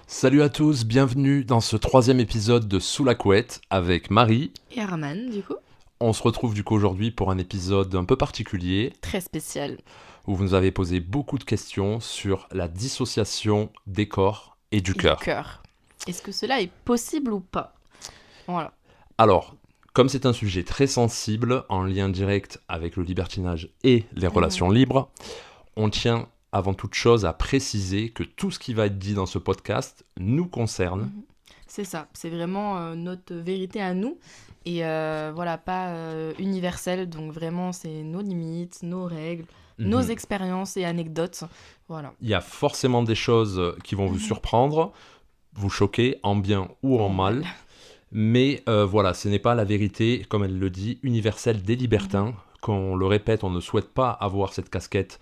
Salut à tous, bienvenue dans ce troisième épisode de Sous la couette avec Marie. Et Arman, du coup. On se retrouve du coup aujourd'hui pour un épisode un peu particulier Très spécial. où vous nous avez posé beaucoup de questions sur la dissociation des corps et du Et du cœur. cœur. Est-ce que cela est possible ou pas? Voilà. Alors, comme c'est un sujet très sensible en lien direct avec le libertinage et les relations libres, on tient avant toute chose à préciser que tout ce qui va être dit dans ce podcast nous concerne. C'est ça. C'est vraiment notre vérité à nous. Et voilà, pas universelle. Donc vraiment, c'est nos limites, nos règles, nos expériences et anecdotes. Voilà. Il y a forcément des choses qui vont vous surprendre, vous choquer, en bien ou en mal. Mais voilà, ce n'est pas la vérité, comme elle le dit, universelle des libertins. Qu'on le répète, on ne souhaite pas avoir cette casquette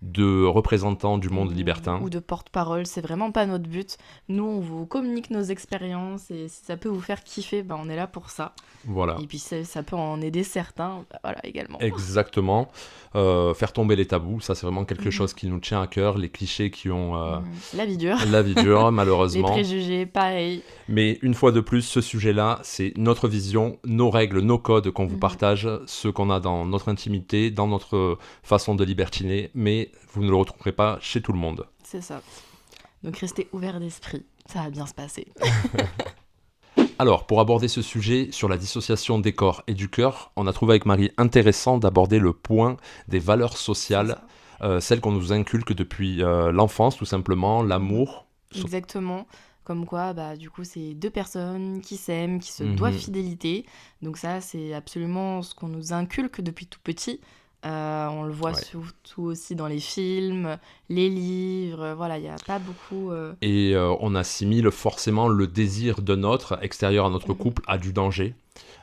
de représentant du monde libertin. Ou de porte-parole, c'est vraiment pas notre but. Nous, on vous communique nos expériences et si ça peut vous faire kiffer, ben, on est là pour ça. Voilà. Et puis ça peut en aider certains, voilà, également. Exactement. Faire tomber les tabous, ça c'est vraiment quelque chose qui nous tient à cœur. Les clichés qui ont la vie dure. la vie dure, Les malheureusement. préjugés, pareil. Mais une fois de plus, ce sujet-là, c'est notre vision, nos règles, nos codes qu'on vous partage, ceux qu'on a dans notre intimité, dans notre façon de libertiner, mais vous ne le retrouverez pas chez tout le monde. C'est ça. Donc restez ouverts d'esprit, ça va bien se passer. Alors, pour aborder ce sujet sur la dissociation des corps et du cœur, on a trouvé avec Marie intéressant d'aborder le point des valeurs sociales, celles qu'on nous inculque depuis l'enfance, tout simplement, l'amour. Exactement. Comme quoi, bah, du coup, c'est deux personnes qui s'aiment, qui se doivent fidélité. Donc ça, c'est absolument ce qu'on nous inculque depuis tout petit. On le voit surtout aussi dans les films, les livres. Voilà, il n'y a pas beaucoup... Et on assimile forcément le désir d'un autre, extérieur à notre couple, à du danger.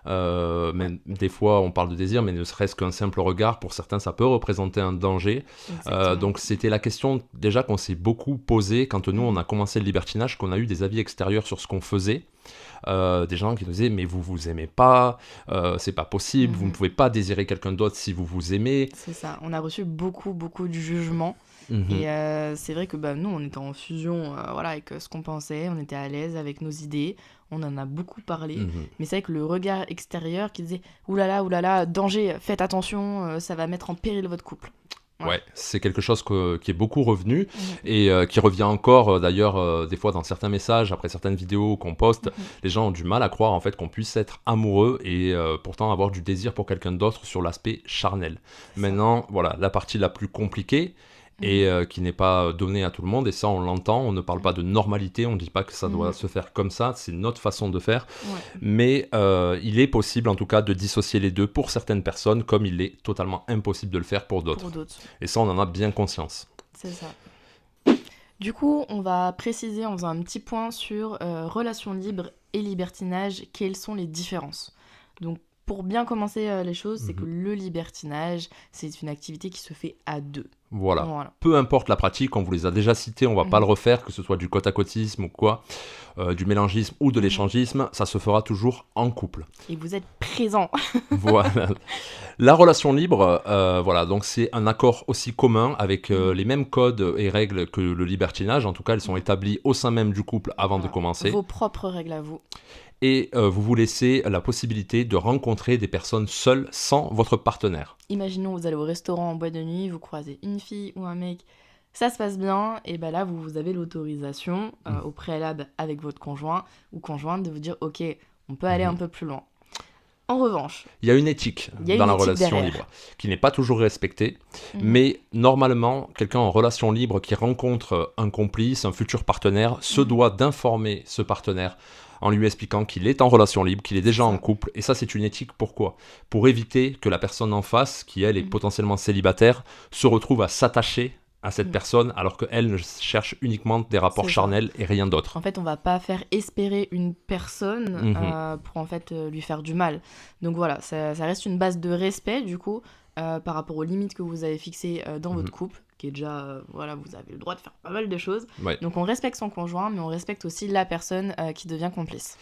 Même des fois, on parle de désir, mais ne serait-ce qu'un simple regard, pour certains, ça peut représenter un danger. Donc, c'était la question déjà qu'on s'est beaucoup posée quand nous, on a commencé le libertinage, qu'on a eu des avis extérieurs sur ce qu'on faisait. Des gens qui nous disaient, mais vous vous aimez pas, c'est pas possible, vous ne pouvez pas désirer quelqu'un d'autre si vous vous aimez. C'est ça, on a reçu beaucoup de jugements. Et c'est vrai que nous, on était en fusion voilà, avec ce qu'on pensait, on était à l'aise avec nos idées, on en a beaucoup parlé. Mais c'est vrai que le regard extérieur qui disait « oulala, danger, faites attention, ça va mettre en péril votre couple ». Ouais, c'est quelque chose qui est beaucoup revenu et qui revient encore d'ailleurs des fois dans certains messages, après certaines vidéos qu'on poste, les gens ont du mal à croire en fait qu'on puisse être amoureux et pourtant avoir du désir pour quelqu'un d'autre sur l'aspect charnel. Maintenant, voilà, la partie la plus compliquée et qui n'est pas donnée à tout le monde, et ça on l'entend, on ne parle pas de normalité, on ne dit pas que ça doit se faire comme ça, c'est notre façon de faire, mais il est possible en tout cas de dissocier les deux pour certaines personnes, comme il est totalement impossible de le faire pour d'autres. Et ça on en a bien conscience. C'est ça. Du coup, on va préciser en faisant un petit point sur relations libres et libertinage, quelles sont les différences. Donc, pour bien commencer les choses, c'est que le libertinage, c'est une activité qui se fait à deux. Voilà. Peu importe la pratique, on vous les a déjà cités, on va pas le refaire, que ce soit du côte-à-côtisme ou quoi, du mélangisme ou de l'échangisme, ça se fera toujours en couple. Et vous êtes présents. Voilà. La relation libre, voilà, donc c'est un accord aussi commun avec les mêmes codes et règles que le libertinage. En tout cas, elles sont établies au sein même du couple avant de commencer. Vos propres règles à vous. Et vous vous laissez la possibilité de rencontrer des personnes seules sans votre partenaire. Imaginons, vous allez au restaurant en boîte de nuit, vous croisez une fille ou un mec, ça se passe bien, et là, vous avez l'autorisation au préalable avec votre conjoint ou conjointe de vous dire « Ok, on peut aller un peu plus loin ». En revanche, il y a une éthique dans la relation libre qui n'est pas toujours respectée, mais normalement, quelqu'un en relation libre qui rencontre un complice, un futur partenaire, se doit d'informer ce partenaire en lui expliquant qu'il est en relation libre, qu'il est déjà en couple. Et ça, c'est une éthique. Pourquoi ? Pour éviter que la personne en face, qui elle est potentiellement célibataire, se retrouve à s'attacher à cette personne alors qu'elle ne cherche uniquement des rapports charnels et rien d'autre. En fait, on va pas faire espérer une personne pour en fait lui faire du mal. Donc voilà, ça reste une base de respect du coup par rapport aux limites que vous avez fixées dans votre couple, qui est déjà, voilà, vous avez le droit de faire pas mal de choses. Donc on respecte son conjoint, mais on respecte aussi la personne qui devient complice.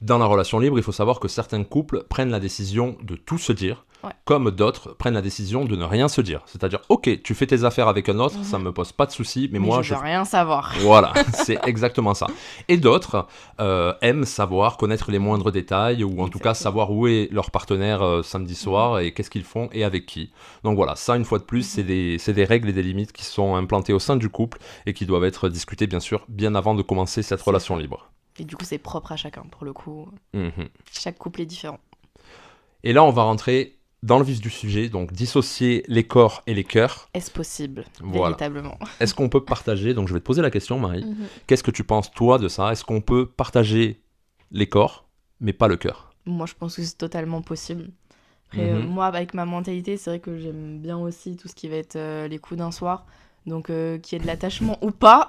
Dans la relation libre, il faut savoir que certains couples prennent la décision de tout se dire, Ouais. Comme d'autres prennent la décision de ne rien se dire. C'est-à-dire, ok, tu fais tes affaires avec un autre, ça me pose pas de soucis, mais moi je veux rien savoir. Voilà, c'est exactement ça. Et d'autres aiment savoir, connaître les moindres détails, ou en tout cas savoir où est leur partenaire samedi soir, et qu'est-ce qu'ils font, et avec qui. Donc voilà, ça une fois de plus, c'est des règles et des limites qui sont implantées au sein du couple, et qui doivent être discutées bien sûr, bien avant de commencer cette relation libre. Et du coup, c'est propre à chacun, pour le coup. Chaque couple est différent. Et là, on va rentrer dans le vif du sujet, donc dissocier les corps et les cœurs. Est-ce possible, voilà. Véritablement? Est-ce qu'on peut partager, donc je vais te poser la question, Marie, qu'est-ce que tu penses, toi, de ça? Est-ce qu'on peut partager les corps, mais pas le cœur? Moi, je pense que c'est totalement possible. Après, moi, avec ma mentalité, c'est vrai que j'aime bien aussi tout ce qui va être les coups d'un soir. Donc, qu'il y ait de l'attachement ou pas,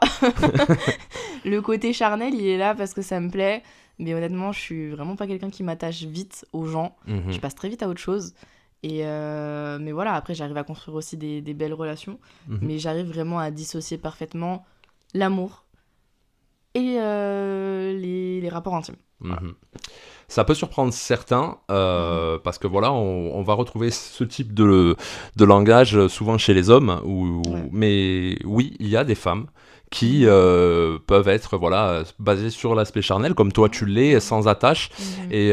le côté charnel, il est là parce que ça me plaît. Mais honnêtement, je suis vraiment pas quelqu'un qui m'attache vite aux gens. Je passe très vite à autre chose. Et mais voilà, après, j'arrive à construire aussi des belles relations. Mais j'arrive vraiment à dissocier parfaitement l'amour et les rapports intimes. Voilà. Ça peut surprendre certains, parce que voilà, on va retrouver ce type de langage souvent chez les hommes, mais oui, il y a des femmes qui peuvent être basées sur l'aspect charnel, comme toi tu l'es, sans attache, et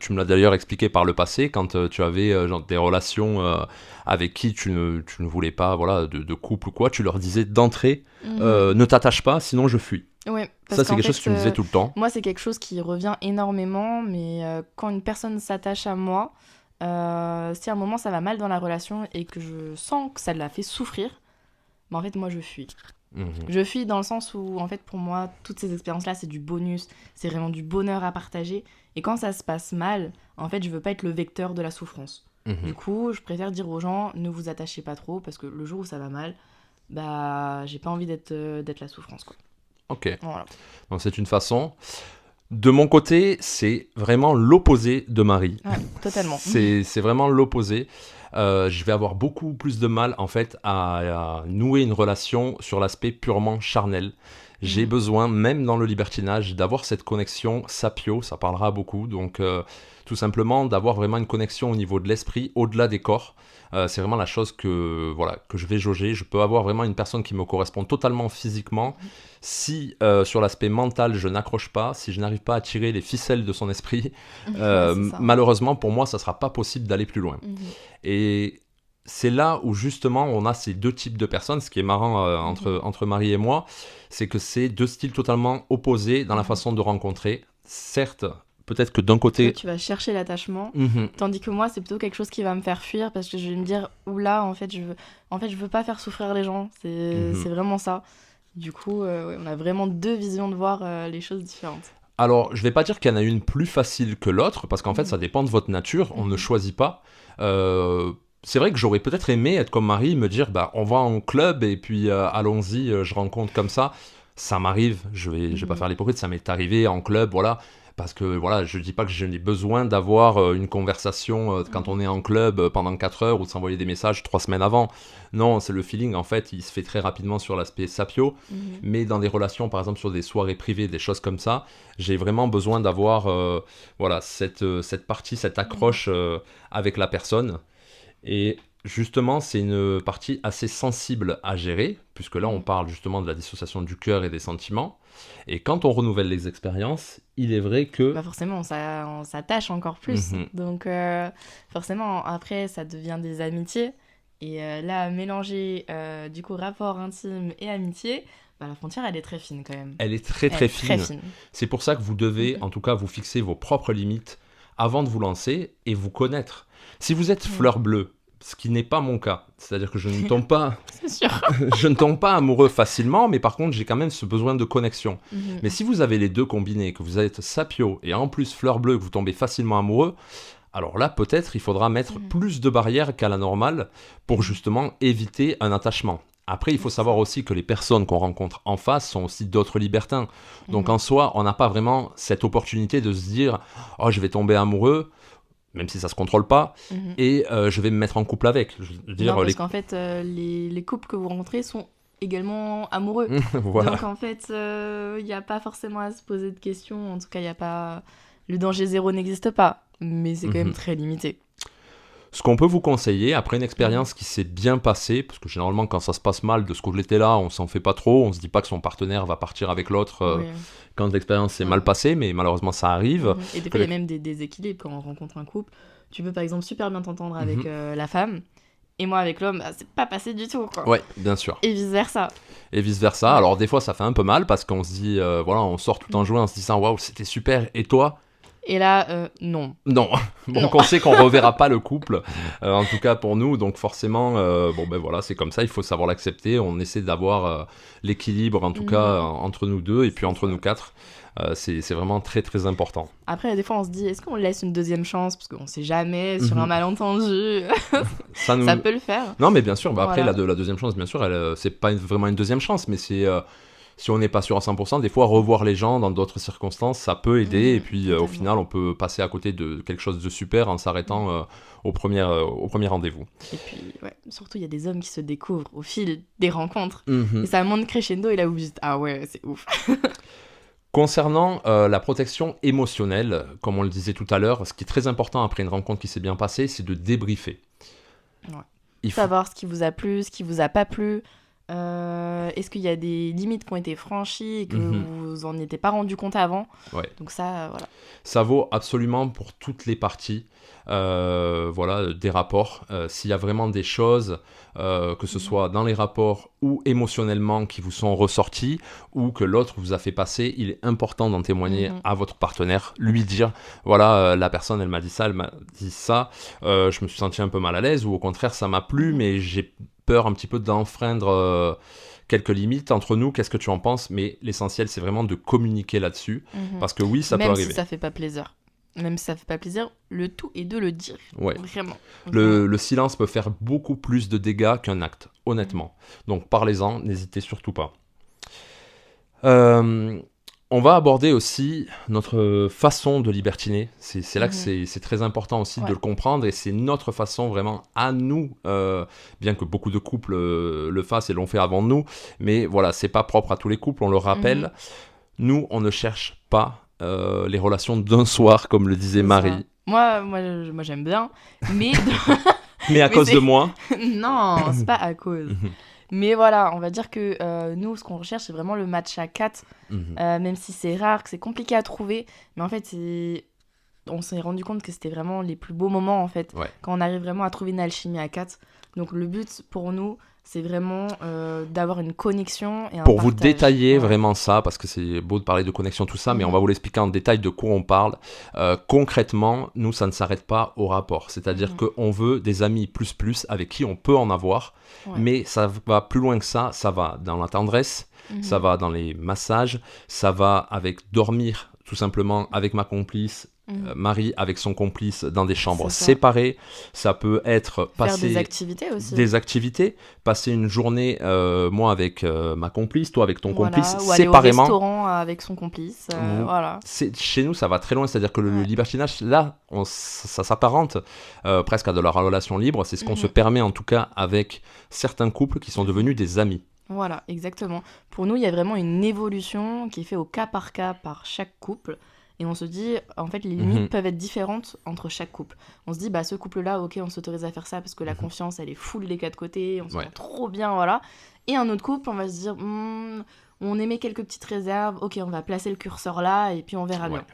tu me l'as d'ailleurs expliqué par le passé, quand tu avais des relations avec qui tu ne voulais pas de couple ou quoi, tu leur disais d'entrée, ne t'attache pas, sinon je fuis. Ouais, ça, c'est quelque chose que tu me disais tout le temps. Moi, c'est quelque chose qui revient énormément, mais quand une personne s'attache à moi, si à un moment ça va mal dans la relation et que je sens que ça la fait souffrir, en fait, moi, je fuis. Je fuis dans le sens où, en fait, pour moi, toutes ces expériences-là, c'est du bonus, c'est vraiment du bonheur à partager. Et quand ça se passe mal, en fait, je veux pas être le vecteur de la souffrance. Du coup, je préfère dire aux gens, ne vous attachez pas trop, parce que le jour où ça va mal, j'ai pas envie d'être la souffrance, quoi. Ok, voilà. Donc c'est une façon. De mon côté, c'est vraiment l'opposé de Marie. Ouais, totalement. C'est vraiment l'opposé. Je vais avoir beaucoup plus de mal en fait à nouer une relation sur l'aspect purement charnel. J'ai besoin, même dans le libertinage, d'avoir cette connexion sapio, ça parlera beaucoup, donc tout simplement d'avoir vraiment une connexion au niveau de l'esprit, au-delà des corps. C'est vraiment la chose que je vais jauger. Je peux avoir vraiment une personne qui me correspond totalement physiquement. Si sur l'aspect mental, je n'accroche pas, si je n'arrive pas à tirer les ficelles de son esprit, malheureusement pour moi, ça ne sera pas possible d'aller plus loin. Et c'est là où justement on a ces deux types de personnes. Ce qui est marrant entre Marie et moi, c'est que c'est deux styles totalement opposés dans la façon de rencontrer. Certes, peut-être que d'un côté... Toi, tu vas chercher l'attachement, tandis que moi, c'est plutôt quelque chose qui va me faire fuir parce que je vais me dire, oula, en fait, je veux pas faire souffrir les gens. C'est vraiment ça. Du coup, on a vraiment deux visions de voir les choses différentes. Alors, je vais pas dire qu'il y en a une plus facile que l'autre, parce qu'en fait, ça dépend de votre nature, on ne choisit pas. C'est vrai que j'aurais peut-être aimé être comme Marie, me dire, on va en club, et puis allons-y, je rencontre comme ça. Ça m'arrive, je vais pas faire l'hypocrite, ça m'est arrivé en club, voilà. Parce que je dis pas que je n'ai besoin d'avoir une conversation quand on est en club pendant 4 heures ou de s'envoyer des messages 3 semaines avant. Non, c'est le feeling, en fait, il se fait très rapidement sur l'aspect sapio. Mais dans des relations, par exemple sur des soirées privées, des choses comme ça, j'ai vraiment besoin d'avoir cette partie, cette accroche avec la personne. Et justement, c'est une partie assez sensible à gérer, puisque là, on parle justement de la dissociation du cœur et des sentiments. Et quand on renouvelle les expériences, il est vrai que... forcément, on s'attache encore plus. Donc, forcément, après, ça devient des amitiés. Et là, mélanger du coup rapport intime et amitié, la frontière, elle est très fine quand même. Elle est très fine. C'est pour ça que vous devez, en tout cas, vous fixer vos propres limites avant de vous lancer et vous connaître. Si vous êtes fleur bleue, ce qui n'est pas mon cas, c'est-à-dire que je ne tombe pas, c'est sûr. je ne tombe pas amoureux facilement, mais par contre j'ai quand même ce besoin de connexion. Mais si vous avez les deux combinés, que vous êtes sapio et en plus fleur bleue, que vous tombez facilement amoureux, alors là peut-être il faudra mettre plus de barrières qu'à la normale pour justement éviter un attachement. Après, il faut savoir aussi que les personnes qu'on rencontre en face sont aussi d'autres libertins. Donc en soi, on n'a pas vraiment cette opportunité de se dire « Oh, je vais tomber amoureux », même si ça se contrôle pas, et je vais me mettre en couple avec. Parce qu'en fait, les couples que vous rencontrez sont également amoureux. Voilà. Donc en fait, il n'y a pas forcément à se poser de questions. En tout cas, il y a pas... Le danger zéro n'existe pas, mais c'est quand même très limité. Ce qu'on peut vous conseiller, après une expérience qui s'est bien passée, parce que généralement quand ça se passe mal, de ce côté-là, on s'en fait pas trop, on se dit pas que son partenaire va partir avec l'autre Oui. quand l'expérience s'est mal passée, mais malheureusement ça arrive. Et des fois, il y a même des déséquilibres quand on rencontre un couple. Tu peux par exemple super bien t'entendre avec la femme, et moi avec l'homme, bah, c'est pas passé du tout, quoi. Ouais, bien sûr. Et vice-versa. Et vice-versa. Ouais. Alors des fois ça fait un peu mal parce qu'on se dit, voilà, on sort tout enjoué en se disant waouh, c'était super, et toi? Et là, non. Non. Non. Donc on sait qu'on reverra pas le couple, en tout cas pour nous, donc forcément, bon ben voilà, c'est comme ça, il faut savoir l'accepter, on essaie d'avoir l'équilibre en tout cas entre nous deux et puis entre nous quatre. C'est vraiment très très important. Après, des fois, on se dit, est-ce qu'on laisse une deuxième chance? Parce qu'on sait jamais, sur un malentendu, Ça peut le faire. Non, mais bien sûr, bah après, Voilà. la deuxième chance, bien sûr, c'est pas vraiment une deuxième chance, mais c'est... si on n'est pas sûr à 100%, des fois, revoir les gens dans d'autres circonstances, ça peut aider. Et puis, au Totalement. final, on peut passer à côté de quelque chose de super en s'arrêtant au premier rendez-vous. Et puis, ouais, surtout, il y a des hommes qui se découvrent au fil des rencontres. Mhm. Et ça monte crescendo, et là, vous dites, ah ouais, c'est ouf. Concernant la protection émotionnelle, comme on le disait tout à l'heure, ce qui est très important après une rencontre qui s'est bien passée, c'est de débriefer. Ouais. Il faut... Savoir ce qui vous a plu, ce qui vous a pas plu. Est-ce qu'il y a des limites qui ont été franchies et que vous en étiez pas rendu compte avant? Ouais. Donc ça, voilà. Ça vaut absolument pour toutes les parties, voilà, des rapports. S'il y a vraiment des choses, que ce soit dans les rapports ou émotionnellement, qui vous sont ressorties ou que l'autre vous a fait passer, il est important d'en témoigner à votre partenaire, lui dire, voilà, la personne, elle m'a dit ça, je me suis senti un peu mal à l'aise, ou au contraire, ça m'a plu, mais j'ai peur un petit peu d'enfreindre quelques limites entre nous, qu'est-ce que tu en penses? Mais l'essentiel, c'est vraiment de communiquer là-dessus, parce que oui, ça peut Même arriver. si ça fait pas plaisir. Même si ça fait pas plaisir, le tout est de le dire. Ouais. Vraiment. Le silence peut faire beaucoup plus de dégâts qu'un acte, honnêtement. Donc parlez-en, n'hésitez surtout pas. On va aborder aussi notre façon de libertiner. C'est là que c'est très important aussi de le comprendre, et c'est notre façon vraiment à nous, bien que beaucoup de couples le fassent et l'ont fait avant nous, mais voilà, c'est pas propre à tous les couples, on le rappelle. Nous, on ne cherche pas les relations d'un soir, comme le disait Marie. Moi, j'aime bien, mais... mais à cause de moi? Non, c'est pas à cause. Mais voilà, on va dire que nous, ce qu'on recherche, c'est vraiment le match à 4, même si c'est rare, que c'est compliqué à trouver. Mais en fait, on s'est rendu compte que c'était vraiment les plus beaux moments, en fait, quand on arrive vraiment à trouver une alchimie à 4. Donc le but, pour nous, c'est vraiment d'avoir une connexion et un Pour partage. vous détailler vraiment ça, parce que c'est beau de parler de connexion, tout ça, mais on va vous l'expliquer en détail de quoi on parle. Concrètement, nous, ça ne s'arrête pas au rapport. C'est-à-dire qu'on veut des amis plus avec qui on peut en avoir, mais ça va plus loin que ça. Ça va dans la tendresse, ça va dans les massages, ça va avec dormir tout simplement avec ma complice, Marie avec son complice dans des chambres séparées. Ça peut être passer faire des activités aussi. Des activités, passer une journée, moi avec ma complice, toi avec ton complice, ou séparément. Aller au restaurant avec son complice, voilà. Chez nous, ça va très loin, c'est-à-dire que le libertinage, là, ça s'apparente presque à de la relation libre. C'est ce qu'on se permet en tout cas avec certains couples qui sont devenus des amis. Voilà, exactement. Pour nous, il y a vraiment une évolution qui est faite au cas par chaque couple. Et on se dit, en fait, les limites peuvent être différentes entre chaque couple. On se dit, bah, ce couple-là, ok, on s'autorise à faire ça parce que la confiance, elle est full des 4 côtés, on se sent trop bien, voilà. Et un autre couple, on va se dire, on émet quelques petites réserves, ok, on va placer le curseur là, et puis on verra bien.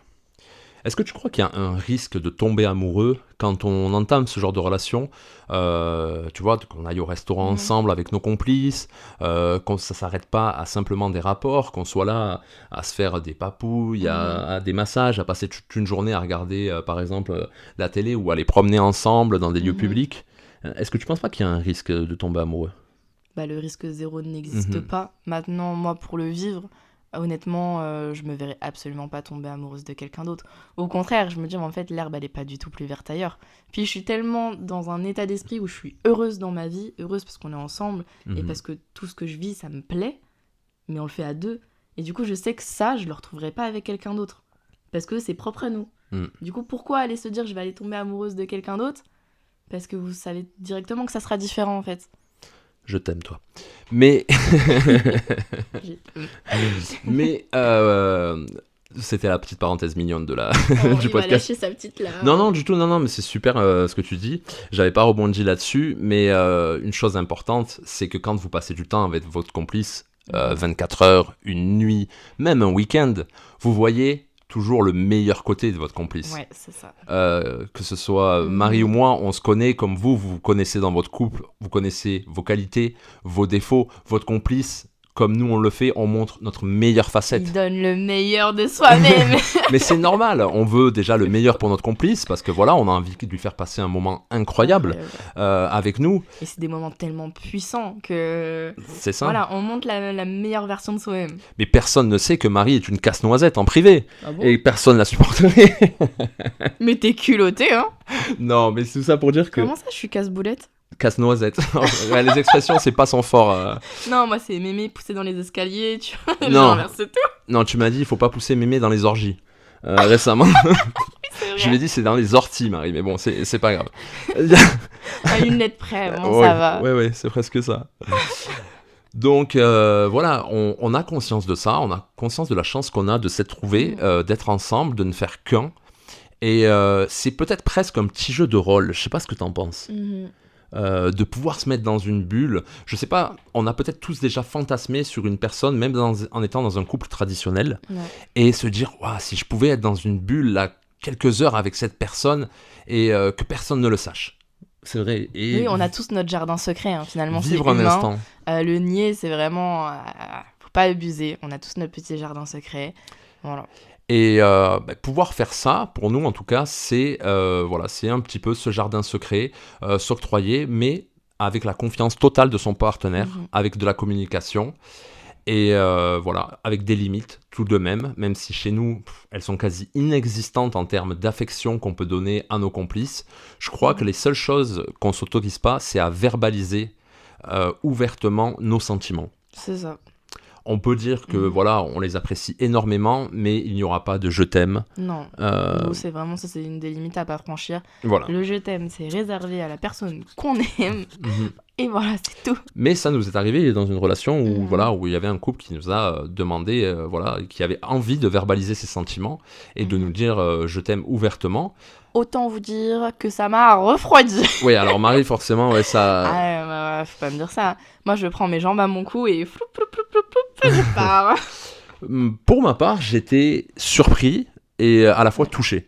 Est-ce que tu crois qu'il y a un risque de tomber amoureux quand on entame ce genre de relation, tu vois, qu'on aille au restaurant ensemble avec nos complices, qu'on ça s'arrête pas à simplement des rapports, qu'on soit là à se faire des papouilles, à des massages, à passer toute une journée à regarder, par exemple, la télé ou à aller promener ensemble dans des lieux publics. Est-ce que tu penses pas qu'il y a un risque de tomber amoureux? Bah, le risque zéro n'existe pas. Maintenant, moi, pour le vivre, honnêtement, je me verrais absolument pas tomber amoureuse de quelqu'un d'autre. Au contraire, je me dis, en fait, l'herbe, elle est pas du tout plus verte ailleurs. Puis je suis tellement dans un état d'esprit où je suis heureuse dans ma vie, heureuse parce qu'on est ensemble, et parce que tout ce que je vis, ça me plaît, mais on le fait à 2. Et du coup, je sais que ça, je le retrouverai pas avec quelqu'un d'autre. Parce que c'est propre à nous. Du coup, pourquoi aller se dire, je vais aller tomber amoureuse de quelqu'un d'autre? Parce que vous savez directement que ça sera différent, en fait. Je t'aime, toi. Mais C'était la petite parenthèse mignonne de Oh, du il va podcast. lâcher sa petite là. Non, du tout, non, mais c'est super ce que tu dis. J'avais pas rebondi là-dessus, mais une chose importante, c'est que quand vous passez du temps avec votre complice, 24 heures, une nuit, même un week-end, vous voyez toujours le meilleur côté de votre complice. Ouais, c'est ça. Que ce soit Marie ou moi, on se connaît comme vous vous connaissez dans votre couple, vous connaissez vos qualités, vos défauts, votre complice. Comme nous on le fait, on montre notre meilleure facette. Il donne le meilleur de soi-même. Mais c'est normal, on veut déjà le meilleur pour notre complice parce que voilà, on a envie de lui faire passer un moment incroyable avec nous. Et c'est des moments tellement puissants que... C'est ça. Voilà, on montre la meilleure version de soi-même. Mais personne ne sait que Marie est une casse-noisette en privé. Ah bon ? Et personne la supporterait. Mais t'es culotté, hein ? Non, mais c'est tout ça pour dire que... Comment ça, je suis casse-boulette ? Casse-noisette. Ouais, les expressions, c'est pas son fort. Non, moi, c'est mémé poussé dans les escaliers, tu vois. Non. Genre, c'est tout. Non, tu m'as dit, il faut pas pousser mémé dans les orgies. Récemment. C'est vrai. Je lui ai dit, c'est dans les orties, Marie, mais bon, c'est pas grave. À une lettre près, bon, ouais, ça va. Ouais, c'est presque ça. Donc voilà, on a conscience de ça, on a conscience de la chance qu'on a de s'être trouvés, d'être ensemble, de ne faire qu'un. Et c'est peut-être presque un petit jeu de rôle, je sais pas ce que t'en penses. De pouvoir se mettre dans une bulle. Je sais pas, on a peut-être tous déjà fantasmé sur une personne, même en étant dans un couple traditionnel, et se dire, waouh, si je pouvais être dans une bulle là, quelques heures avec cette personne et que personne ne le sache. C'est vrai. Et oui, on a tous notre jardin secret, hein, finalement. vivre c'est un humain. instant. Le nier, c'est vraiment... faut pas abuser. On a tous notre petit jardin secret. Voilà. Et pouvoir faire ça, pour nous en tout cas, c'est c'est un petit peu ce jardin secret, s'octroyer, mais avec la confiance totale de son partenaire, avec de la communication, et avec des limites tout de même si chez nous, elles sont quasi inexistantes en termes d'affection qu'on peut donner à nos complices. Je crois que les seules choses qu'on ne s'autorise pas, c'est à verbaliser ouvertement nos sentiments. C'est ça. On peut dire que on les apprécie énormément, mais il n'y aura pas de je t'aime. Non, nous, c'est vraiment ça, c'est une des limites à pas franchir. Voilà. Le je t'aime, c'est réservé à la personne qu'on aime. Et voilà, c'est tout. Mais ça nous est arrivé dans une relation où il y avait un couple qui nous a demandé, qui avait envie de verbaliser ses sentiments et de nous dire je t'aime ouvertement. Autant vous dire que ça m'a refroidi. Oui, alors Marie, forcément, ça... Ah, faut pas me dire ça. Moi, je prends mes jambes à mon cou et floup, floup, floup, floup, floup, je pars. Pour ma part, j'étais surpris et à la fois touché.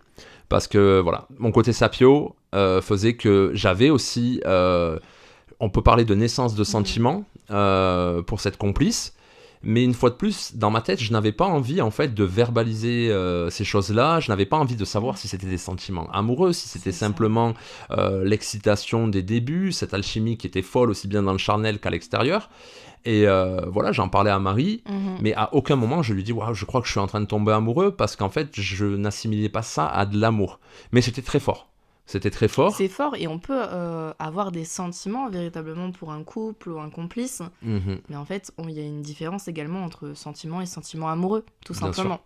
Parce que, mon côté sapio faisait que j'avais aussi... on peut parler de naissance de sentiments pour cette complice. Mais une fois de plus, dans ma tête, je n'avais pas envie en fait de verbaliser ces choses-là. Je n'avais pas envie de savoir si c'était des sentiments amoureux, si c'était simplement l'excitation des débuts, cette alchimie qui était folle aussi bien dans le charnel qu'à l'extérieur. Et j'en parlais à Marie, mais à aucun moment je lui dis waouh, je crois que je suis en train de tomber amoureux parce qu'en fait, je n'assimilais pas ça à de l'amour. Mais c'était très fort. C'était très fort. C'est fort et on peut avoir des sentiments véritablement pour un couple ou un complice. Mais en fait, il y a une différence également entre sentiments et sentiments amoureux, tout simplement.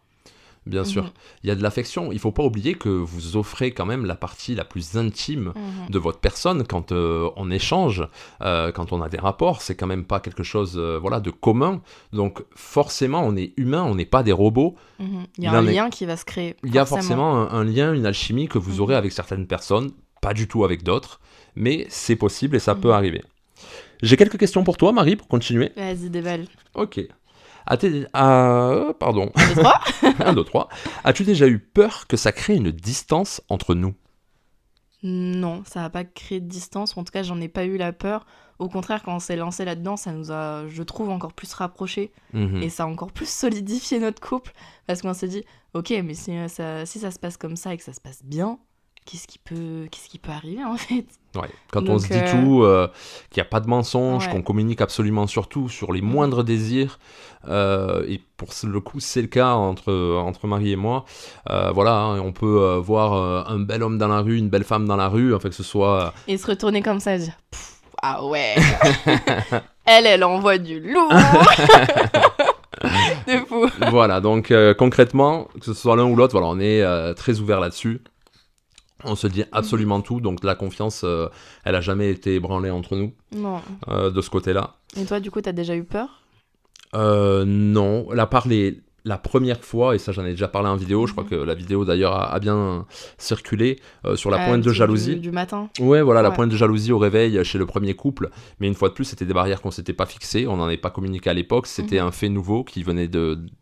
Bien sûr. Il y a de l'affection. Il ne faut pas oublier que vous offrez quand même la partie la plus intime de votre personne quand on échange, quand on a des rapports. C'est quand même pas quelque chose de commun. Donc forcément, on est humain, on n'est pas des robots. Il y a un lien qui va se créer. Il y a forcément un lien, une alchimie que vous aurez avec certaines personnes, pas du tout avec d'autres. Mais c'est possible et ça peut arriver. J'ai quelques questions pour toi, Marie, pour continuer. Vas-y, déballe. Ok. Pardon. 1, 2, 3. 1, 2, 3. As-tu déjà eu peur que ça crée une distance entre nous ? Non, ça n'a pas créé de distance. En tout cas, j'en ai pas eu la peur. Au contraire, quand on s'est lancé là-dedans, ça nous a, je trouve, encore plus rapprochés. Et ça a encore plus solidifié notre couple. Parce qu'on s'est dit, ok, mais si ça se passe comme ça et que ça se passe bien, qu'est-ce qui peut arriver en fait ? Ouais. Quand on se dit tout, qu'il n'y a pas de mensonge, qu'on communique absolument sur tout, sur les moindres désirs, et pour le coup c'est le cas entre Marie et moi, on peut voir un bel homme dans la rue, une belle femme dans la rue, enfin que ce soit... Et se retourner comme ça et dire, ah ouais, elle envoie du lourd. De fou. Voilà, donc concrètement, que ce soit l'un ou l'autre, on est très ouvert là-dessus. On se dit absolument tout, donc la confiance, elle a jamais été ébranlée entre nous. Non. De ce côté-là. Et toi, du coup, t'as déjà eu peur ? Non, à part la première fois, et ça j'en ai déjà parlé en vidéo, je crois que la vidéo d'ailleurs a bien circulé, sur la pointe de jalousie. Du matin. Ouais, voilà, la pointe de jalousie au réveil chez le premier couple. Mais une fois de plus, c'était des barrières qu'on s'était pas fixées, on n'en avait pas communiqué à l'époque, c'était un fait nouveau qui venait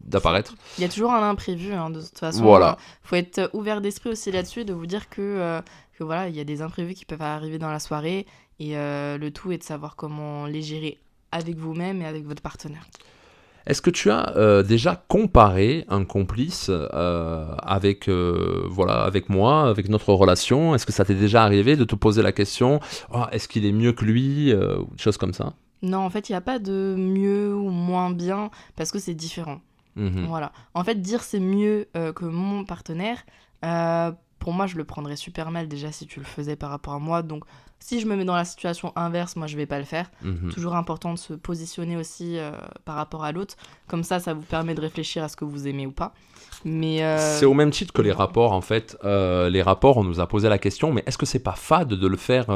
d'apparaître. Il y a toujours un imprévu, hein, de toute façon. Voilà. Faut être ouvert d'esprit aussi là-dessus, de vous dire que voilà, il y a des imprévus qui peuvent arriver dans la soirée, et le tout est de savoir comment les gérer avec vous-même et avec votre partenaire. Est-ce que tu as déjà comparé un complice avec moi, avec notre relation? Est-ce que ça t'est déjà arrivé de te poser la question, est-ce qu'il est mieux que lui, ou des choses comme ça? Non, en fait, il n'y a pas de mieux ou moins bien, parce que c'est différent. Voilà. En fait, dire c'est mieux que mon partenaire, pour moi, je le prendrais super mal déjà si tu le faisais par rapport à moi. Donc, si je me mets dans la situation inverse, moi, je vais pas le faire. Toujours important de se positionner aussi par rapport à l'autre. Comme ça vous permet de réfléchir à ce que vous aimez ou pas. Mais c'est au même titre que les rapports, en fait. Les rapports, on nous a posé la question, mais est-ce que c'est pas fade de le faire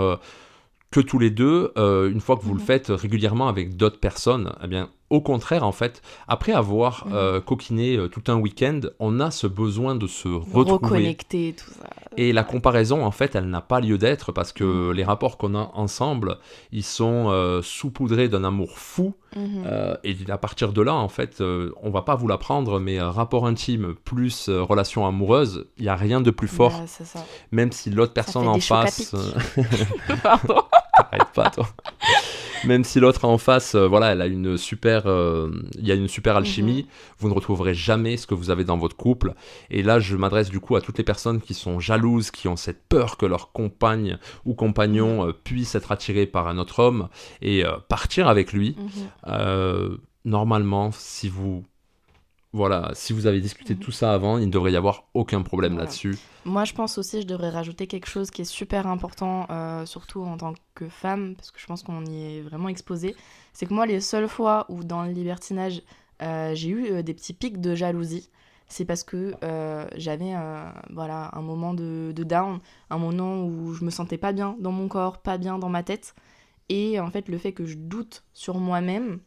que tous les deux, une fois que vous le faites régulièrement avec d'autres personnes? Eh bien, au contraire, en fait, après avoir coquiné tout un week-end, on a ce besoin de se retrouver. Reconnecter, tout ça. Et la comparaison, en fait, elle n'a pas lieu d'être, parce que les rapports qu'on a ensemble, ils sont saupoudrés d'un amour fou. Et à partir de là, en fait, on va pas vous l'apprendre, mais rapport intime plus relation amoureuse, il n'y a rien de plus fort. Ouais, c'est ça. Même si l'autre personne en face... Pardon. T'arrêtes pas, toi. Même si l'autre en face, elle a une super, il y a une super alchimie, vous ne retrouverez jamais ce que vous avez dans votre couple. Et là, je m'adresse du coup à toutes les personnes qui sont jalouses, qui ont cette peur que leur compagne ou compagnon puisse être attiré par un autre homme et partir avec lui. Normalement, si vous avez discuté de tout ça avant, il ne devrait y avoir aucun problème là-dessus. Moi, je pense aussi, je devrais rajouter quelque chose qui est super important, surtout en tant que femme, parce que je pense qu'on y est vraiment exposé. C'est que moi, les seules fois où dans le libertinage, j'ai eu des petits pics de jalousie, c'est parce que j'avais un moment de down, un moment où je me sentais pas bien dans mon corps, pas bien dans ma tête. Et en fait, le fait que je doute sur moi-même,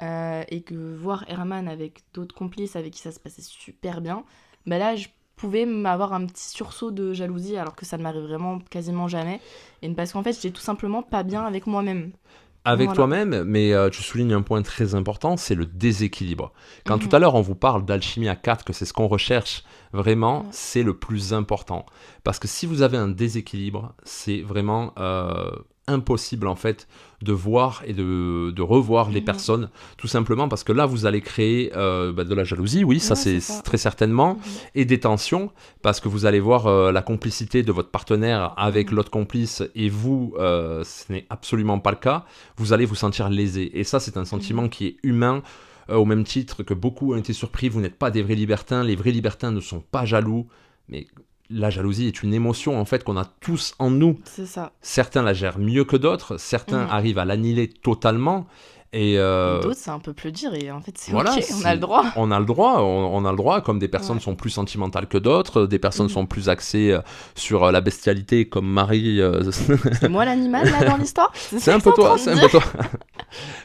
et que voir Herman avec d'autres complices avec qui ça se passait super bien, là je pouvais avoir un petit sursaut de jalousie, alors que ça ne m'arrive vraiment quasiment jamais, et parce qu'en fait j'étais tout simplement pas bien avec moi-même. Avec toi-même, mais tu soulignes un point très important, c'est le déséquilibre. Quand tout à l'heure on vous parle d'alchimie à 4, que c'est ce qu'on recherche, vraiment c'est le plus important. Parce que si vous avez un déséquilibre, c'est vraiment impossible en fait de voir et de revoir les personnes, tout simplement parce que là vous allez créer de la jalousie, oui, ça c'est très certainement, et des tensions, parce que vous allez voir la complicité de votre partenaire avec l'autre complice, et vous, ce n'est absolument pas le cas, vous allez vous sentir lésé, et ça c'est un sentiment qui est humain. Au même titre que beaucoup ont été surpris, vous n'êtes pas des vrais libertins, les vrais libertins ne sont pas jaloux, mais la jalousie est une émotion en fait qu'on a tous en nous. C'est ça. Certains la gèrent mieux que d'autres, certains arrivent à l'annihiler totalement. Et d'autres, c'est un peu plus dur, et en fait, c'est ok, on a le droit. On a le droit, comme des personnes sont plus sentimentales que d'autres, des personnes sont plus axées sur la bestialité, comme Marie. C'est moi l'animal, là, dans l'histoire? C'est un peu toi, c'est un peu toi.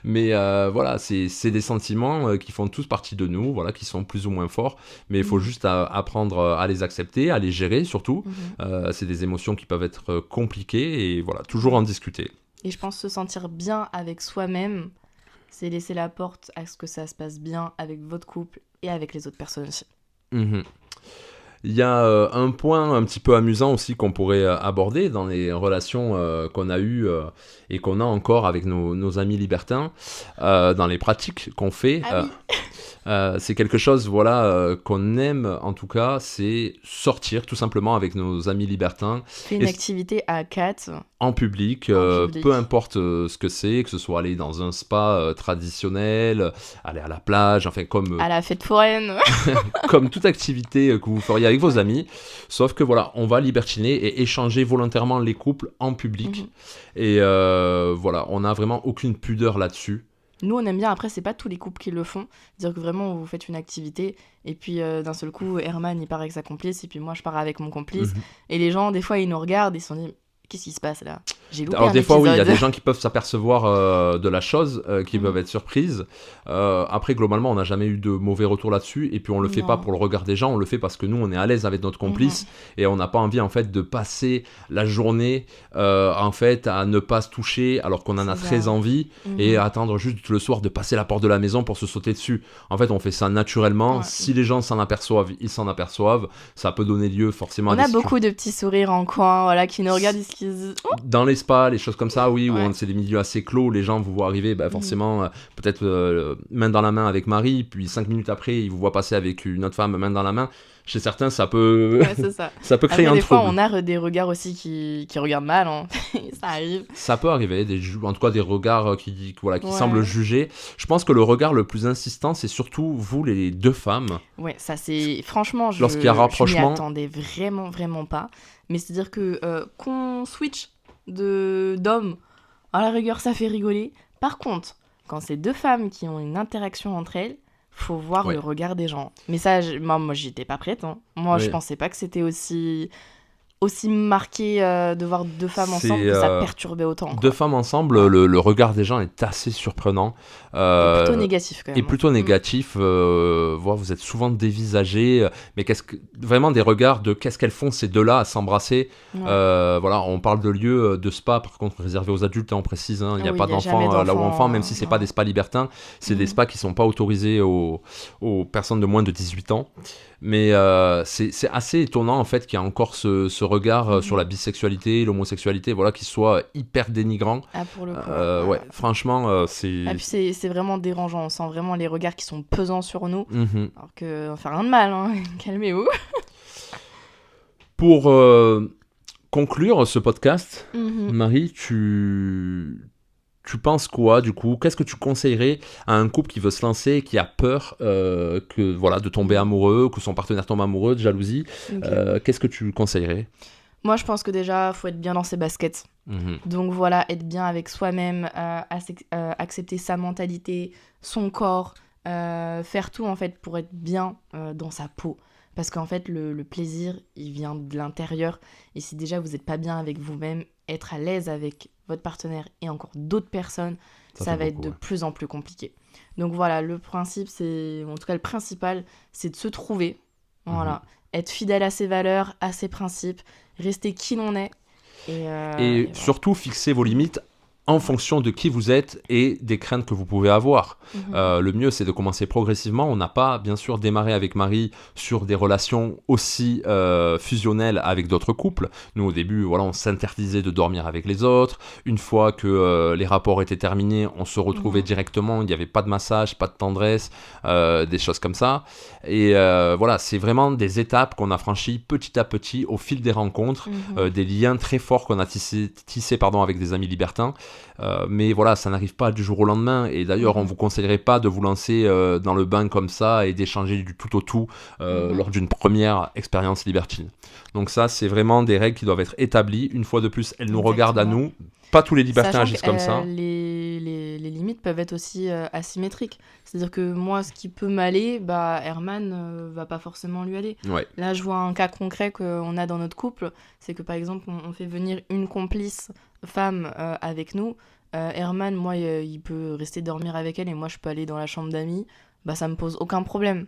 Mais c'est des sentiments qui font tous partie de nous, qui sont plus ou moins forts, mais il faut juste apprendre à les accepter, à les gérer surtout. C'est des émotions qui peuvent être compliquées, et toujours en discuter. Et je pense se sentir bien avec soi-même, c'est laisser la porte à ce que ça se passe bien avec votre couple et avec les autres personnes aussi. Il y a un point un petit peu amusant aussi qu'on pourrait aborder dans les relations qu'on a eues et qu'on a encore avec nos amis libertins, dans les pratiques qu'on fait. C'est quelque chose qu'on aime en tout cas, c'est sortir tout simplement avec nos amis libertins. Faire une activité à 4. En public, peu importe ce que c'est, que ce soit aller dans un spa traditionnel, aller à la plage, enfin comme... à la fête foraine. Comme toute activité que vous feriez avec vos amis, sauf que on va libertiner et échanger volontairement les couples en public. Et on n'a vraiment aucune pudeur là-dessus. Nous, on aime bien. Après, c'est pas tous les couples qui le font. Dire que vraiment, vous faites une activité, et puis d'un seul coup, Herman, il part avec sa complice, et puis moi, je pars avec mon complice. Et les gens, des fois, ils nous regardent, ils se sont dit... qu'est-ce qui se passe là? J'ai loupé Alors un des fois, oui, il y a épisode. des gens qui peuvent s'apercevoir de la chose, qui peuvent être surprises. Après, globalement, on n'a jamais eu de mauvais retour là-dessus. Et puis, on le fait pas Non. pour le regard des gens, on le fait parce que nous, on est à l'aise avec notre Mhm. complice et on n'a pas envie, en fait, de passer la journée, en fait, à ne pas se toucher alors qu'on en a C'est très ça. envie et Mhm. attendre juste le soir de passer la porte de la maison pour se sauter dessus. En fait, on fait ça naturellement. Ouais. Si les gens s'en aperçoivent, ils s'en aperçoivent. Ça peut donner lieu forcément à On des a situations. beaucoup de petits sourires en coin, voilà, qui nous regardent et qui se disent oh. Dans les spas, les choses comme ça, oui, où Ouais. c'est des milieux assez clos, les gens vous voient arriver, bah, forcément, peut-être main dans la main avec Marie, puis 5 minutes après, ils vous voient passer avec une autre femme main dans la main. Chez certains, ça peut, Ouais, c'est ça. ça peut créer Après, un des fois, trouble. on a des regards aussi qui regardent mal, hein. Ça arrive. Ça peut arriver, en tout cas des regards qui Ouais. semblent juger. Je pense que le regard le plus insistant, c'est surtout vous, les deux femmes. Ouais, ça c'est... Franchement, Lorsqu'il y a je m'y rapprochement. attendais vraiment, vraiment pas. Mais c'est-à-dire que qu'on switch d'hommes, à la rigueur, ça fait rigoler. Par contre, quand c'est deux femmes qui ont une interaction entre elles, faut voir Ouais. le regard des gens. Mais ça, moi j'y étais pas prête, hein. Moi, je Oui. pensais pas que c'était aussi marqué de voir deux femmes ensemble, C'est, que ça perturbait autant, quoi. Deux femmes ensemble, le regard des gens est assez surprenant. Et plutôt négatif, quand même. Et plutôt négatif, voilà, vous êtes souvent dévisagés, mais vraiment des regards de qu'est-ce qu'elles font ces deux-là à s'embrasser. Ouais. Voilà, on parle de lieux de spa, par contre réservés aux adultes, hein, on précise, hein, il n'y a Oui, pas il y a jamais d'enfants là où d'enfants, enfants, même si c'est pas ouais. des spas libertins, c'est des spas qui sont pas autorisés aux personnes de moins de 18 ans. Mais c'est assez étonnant en fait qu'il y a encore ce regard sur la bisexualité, l'homosexualité, voilà, qui soit hyper dénigrant. Ah, pour le coup. Ouais, franchement, c'est. Ah, puis c'est vraiment dérangeant. On sent vraiment les regards qui sont pesants sur nous. Mhm. Alors que on fait rien de mal, hein. Calmez-vous. Pour conclure ce podcast, Mhm. Marie, tu penses quoi du coup? Qu'est-ce que tu conseillerais à un couple qui veut se lancer, qui a peur de tomber amoureux, que son partenaire tombe amoureux, de jalousie? Ok. Qu'est-ce que tu conseillerais? Moi, je pense que déjà, faut être bien dans ses baskets. Mhm. Donc voilà, être bien avec soi-même, accepter sa mentalité, son corps, faire tout en fait pour être bien dans sa peau. Parce qu'en fait, le plaisir, il vient de l'intérieur. Et si déjà vous n'êtes pas bien avec vous-même, être à l'aise avec votre partenaire et encore d'autres personnes, ça va être de plus en plus compliqué. Donc voilà, le principe, en tout cas le principal, c'est de se trouver. Voilà. Être fidèle à ses valeurs, à ses principes, rester qui l'on est. Et voilà. Surtout, fixer vos limites en fonction de qui vous êtes et des craintes que vous pouvez avoir. Le mieux, c'est de commencer progressivement. On n'a pas, bien sûr, démarré avec Marie sur des relations aussi fusionnelles avec d'autres couples. Nous, au début, voilà, on s'interdisait de dormir avec les autres. Une fois que les rapports étaient terminés, on se retrouvait directement. Il n'y avait pas de massage, pas de tendresse, des choses comme ça. Et voilà, c'est vraiment des étapes qu'on a franchies petit à petit au fil des rencontres, des liens très forts qu'on a tissés avec des amis libertins. Mais voilà, ça n'arrive pas du jour au lendemain. Et d'ailleurs, on vous conseillerait pas de vous lancer dans le bain comme ça et d'échanger du tout au tout lors d'une première expérience libertine. Donc ça, c'est vraiment des règles qui doivent être établies. Une fois de plus, elles nous regardent à nous. Pas tous les libertins agissent comme ça. Les limites peuvent être aussi asymétriques. C'est-à-dire que moi, ce qui peut m'aller, Herman va pas forcément lui aller. Ouais. Là, je vois un cas concret qu'on a dans notre couple. C'est que par exemple, on fait venir une complice femme avec nous. Herman, moi, il peut rester dormir avec elle et moi, je peux aller dans la chambre d'amis. Ça me pose aucun problème.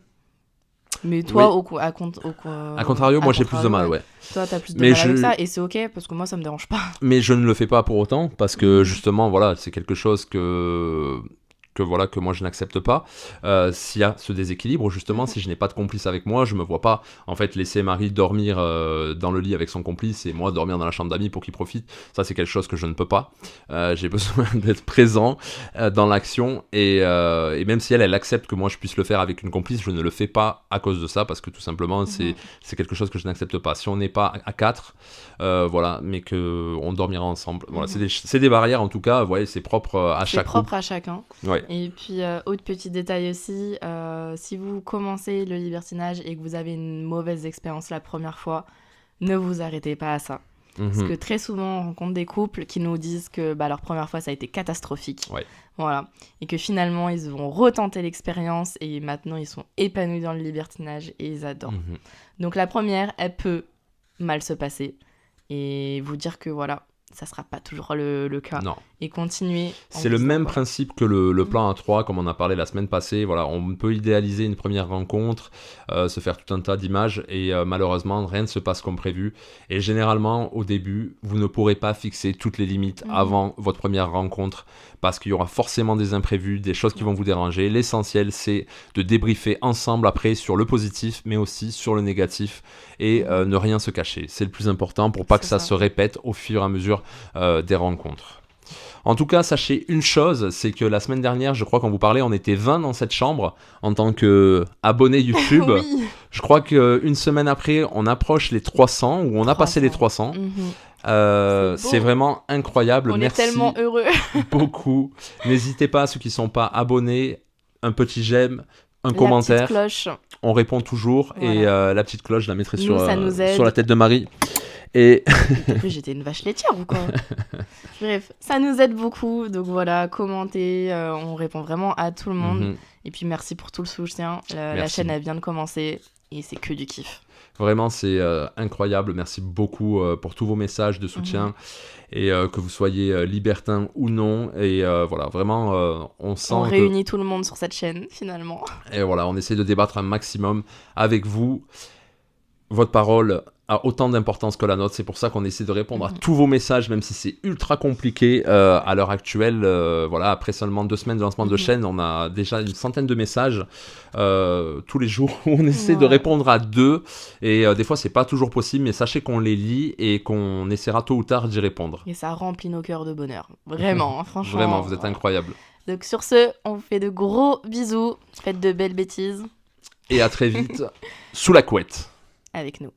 Mais toi, oui. à contrario, moi j'ai plus de mal, ouais. Toi, t'as plus de mal avec ça, et c'est ok, parce que moi, ça me dérange pas. Mais je ne le fais pas pour autant, parce que justement, voilà, c'est quelque chose que moi je n'accepte pas. S'il y a ce déséquilibre, justement, si je n'ai pas de complice avec moi, je me vois pas en fait laisser Marie dormir dans le lit avec son complice et moi dormir dans la chambre d'amis pour qu'il profite. Ça, c'est quelque chose que je ne peux pas. J'ai besoin d'être présent dans l'action et même si elle accepte que moi je puisse le faire avec une complice, je ne le fais pas à cause de ça, parce que tout simplement c'est quelque chose que je n'accepte pas. Si on n'est pas à 4, voilà, mais qu'on dormira ensemble. Voilà, c'est des barrières en tout cas, ouais, c'est propre à chaque couple. C'est propre à chacun. Ouais. Et puis, autre petit détail aussi, si vous commencez le libertinage et que vous avez une mauvaise expérience la première fois, ne vous arrêtez pas à ça. Parce que très souvent, on rencontre des couples qui nous disent que leur première fois, ça a été catastrophique. Ouais. Voilà. Et que finalement, ils vont retenter l'expérience et maintenant, ils sont épanouis dans le libertinage et ils adorent. Donc, la première, elle peut mal se passer. Et vous dire que voilà, ça sera pas toujours le cas. Non. Et continuer. C'est le même principe que le plan A3, comme on a parlé la semaine passée. Voilà, on peut idéaliser une première rencontre, se faire tout un tas d'images, et malheureusement, rien ne se passe comme prévu. Et généralement, au début, vous ne pourrez pas fixer toutes les limites avant votre première rencontre, parce qu'il y aura forcément des imprévus, des choses qui vont vous déranger. L'essentiel, c'est de débriefer ensemble après sur le positif, mais aussi sur le négatif, et ne rien se cacher. C'est le plus important pour pas que ça se répète au fur et à mesure des rencontres. En tout cas, sachez une chose, c'est que la semaine dernière, je crois qu'on vous parlait, on était 20 dans cette chambre en tant qu'abonnés YouTube. Oui. Je crois qu'une semaine après, on approche les 300, ou on a passé les 300. C'est vraiment incroyable. Merci est tellement heureux. Beaucoup. N'hésitez pas, ceux qui ne sont pas abonnés, un petit j'aime, un commentaire. La petite cloche. On répond toujours. Voilà. Et la petite cloche, je la mettrai sur la tête de Marie. Et t'as cru j'étais une vache laitière ou quoi? Bref, ça nous aide beaucoup. Donc voilà, commentez, on répond vraiment à tout le monde. Et puis merci pour tout le soutien. La chaîne, elle vient de commencer et c'est que du kiff. Vraiment, c'est incroyable. Merci beaucoup pour tous vos messages de soutien. Et que vous soyez libertin ou non. Et voilà, vraiment, on sent on réunit tout le monde sur cette chaîne, finalement. Et voilà, on essaie de débattre un maximum avec vous. Votre parole a autant d'importance que la nôtre, c'est pour ça qu'on essaie de répondre à tous vos messages, même si c'est ultra compliqué à l'heure actuelle. Voilà, après seulement 2 semaines de lancement de chaîne, on a déjà une centaine de messages tous les jours où on essaie de répondre à 2, et des fois c'est pas toujours possible, mais sachez qu'on les lit et qu'on essaiera tôt ou tard d'y répondre. Et ça remplit nos cœurs de bonheur, vraiment, franchement. Vraiment, vous êtes incroyables. Donc sur ce, on vous fait de gros bisous, faites de belles bêtises. Et à très vite, sous la couette. Avec nous.